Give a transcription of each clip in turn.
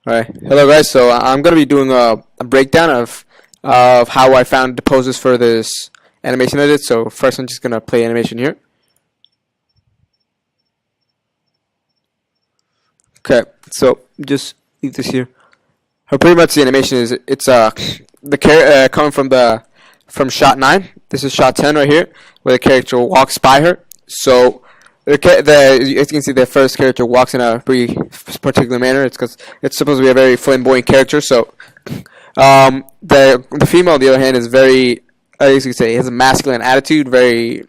Alright, hello guys. So I'm gonna be doing a breakdown of how I found the poses for this animation I did. So first, I'm just gonna play animation here. Okay, so just leave this here. Pretty much the animation is it's coming from shot 9. This is shot 10 right here, where the character walks by her. So as you can see, the first character walks in a pretty particular manner. It's because it's supposed to be a very flamboyant character. So the female, on the other hand, is very, as you can say, has a masculine attitude, very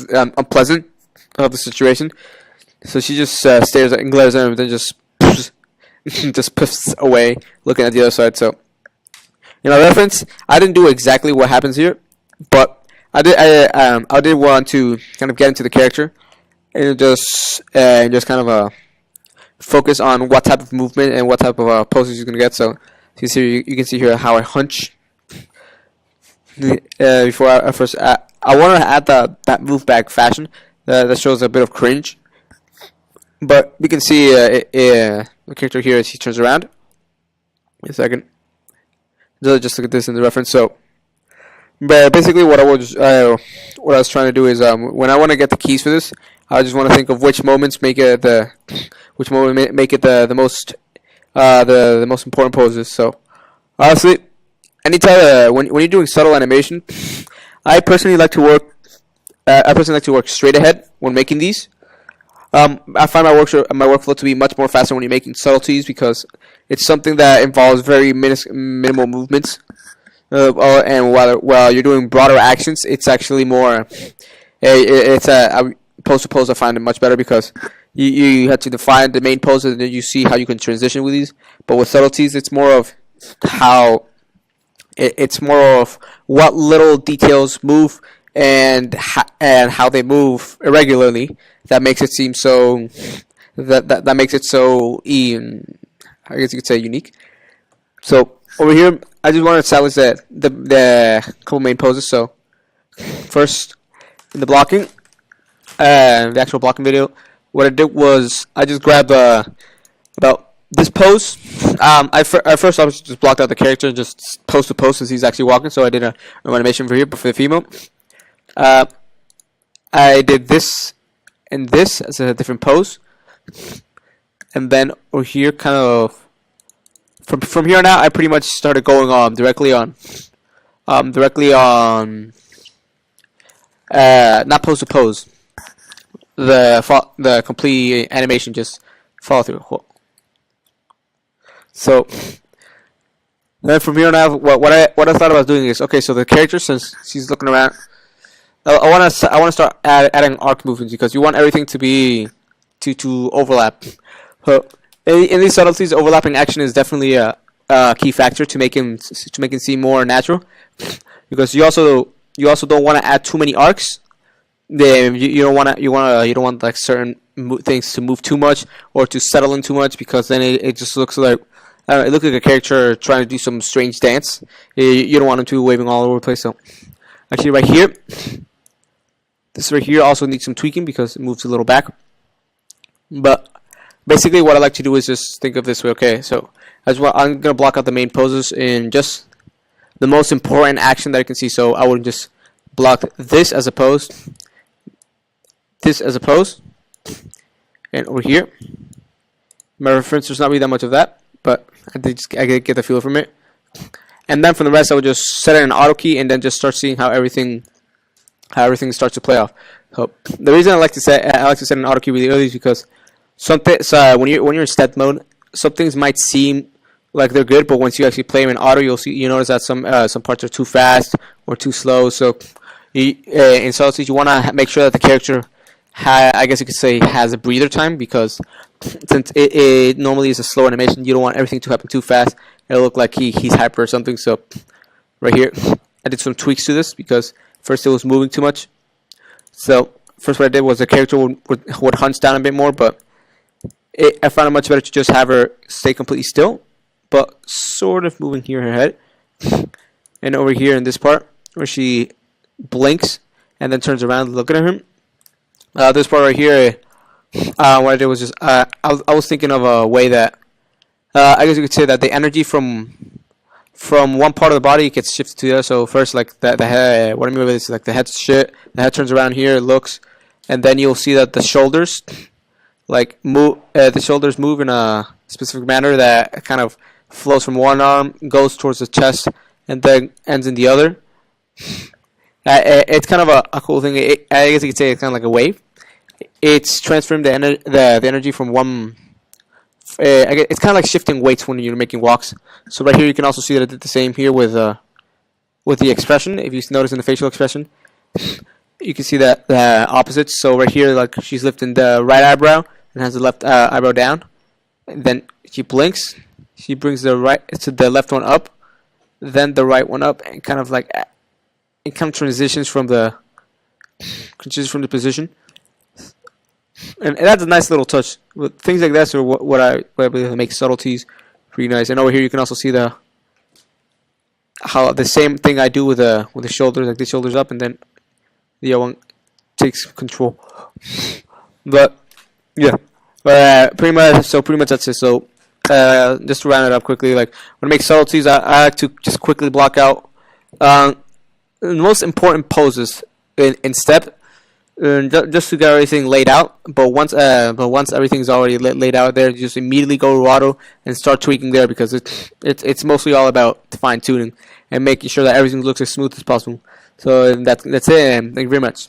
unpleasant of the situation. So she just stares and glares at him, and then just just puffs away, looking at the other side. So, reference. I didn't do exactly what happens here, but I did. I did want to kind of get into the character and just kind of focus on what type of movement and what type of poses you're gonna get. So, you can see here how I hunch. Before I first, I want to add that move back fashion that shows a bit of cringe. But we can see the character here as he turns around. Wait a second. Just look at this in the reference. So, but basically, what I was trying to do is when I want to get the keys for this, I just want to think of which moments make it the most the most important poses. So, honestly, anytime when you're doing subtle animation, I personally like to work straight ahead when making these. I find my workflow to be much more faster when you're making subtleties because it's something that involves very minimal movements. And while you're doing broader actions, it's actually more. It's pose to pose. I find it much better because you have to define the main pose and then you see how you can transition with these. But with subtleties, it's more of how it's more of what little details move and how they move irregularly. That makes it seem so. That makes it so. I guess you could say unique. So over here, I just want to establish the couple main poses. So first, in the blocking, the actual blocking video, what I did was I just grabbed about this pose. First I just blocked out the character and just pose to pose as he's actually walking. So I did an animation for here, but for the female, I did this and this as a different pose, and then over here, kind of from here on out, I pretty much started going directly on not pose to pose. The complete animation just follow through. So then from here on out, what I thought about doing is, okay, so the character, since she's looking around, I want to start adding arc movements because you want everything to be to overlap. In these subtleties, overlapping action is definitely a key factor to make him seem more natural. Because you also don't want to add too many arcs. Then you don't want like certain things to move too much or to settle in too much, because then it just looks like it looks like a character trying to do some strange dance. You don't want him to be waving all over the place. So actually, right here. This right here also needs some tweaking because it moves a little back. But basically what I like to do is just think of this way. Okay, so I'm going to block out the main poses in just the most important action that I can see. So I would just block this as a pose, this as a pose, and over here. My reference, there's not really that much of that, but I get the feel from it. And then for the rest, I would just set it in auto key and then just start seeing how everything starts to play off. So the reason I like to set an auto key really early is because when you're in step mode, some things might seem like they're good, but once you actually play them in auto, you notice that some parts are too fast or too slow. So in subtleties, you want to make sure that the character, I guess you could say, has a breather time, because since it normally is a slow animation, you don't want everything to happen too fast. It'll look like he's hyper or something. So right here, I did some tweaks to this because first it was moving too much. So first what I did was the character would hunch down a bit more, but I found it much better to just have her stay completely still, but sort of moving here her head. And over here in this part where she blinks and then turns around looking at him. This part right here, what I did was just I was thinking of a way that I guess you could say that the energy from one part of the body gets shifted to the other. So first, like the head. What I mean by this is like the head's shit. The head turns around here, looks, and then you'll see that the shoulders, like move. The shoulders move in a specific manner that kind of flows from one arm, goes towards the chest, and then ends in the other. It's kind of a cool thing. I guess you could say it's kind of like a wave. It's transferring the energy from one. It's kind of like shifting weights when you're making walks. So right here, you can also see that it did the same here with the expression. If you notice in the facial expression, you can see that the opposites. So right here, like she's lifting the right eyebrow and has the left eyebrow down. And then she blinks. She brings the left one up, then the right one up, and kind of like it kind of transitions from the position. And that's a nice little touch. But things like that are what I believe makes subtleties pretty nice. And over here you can also see how the same thing I do with the shoulders, like the shoulders up, and then the other one takes control. But yeah, pretty much that's it. So just to round it up quickly, like when I make subtleties, I like to just quickly block out the most important poses in step. Just to get everything laid out, but once everything's already laid out there, just immediately go to auto and start tweaking there, because it's mostly all about fine tuning and making sure that everything looks as smooth as possible. So that's it. And thank you very much.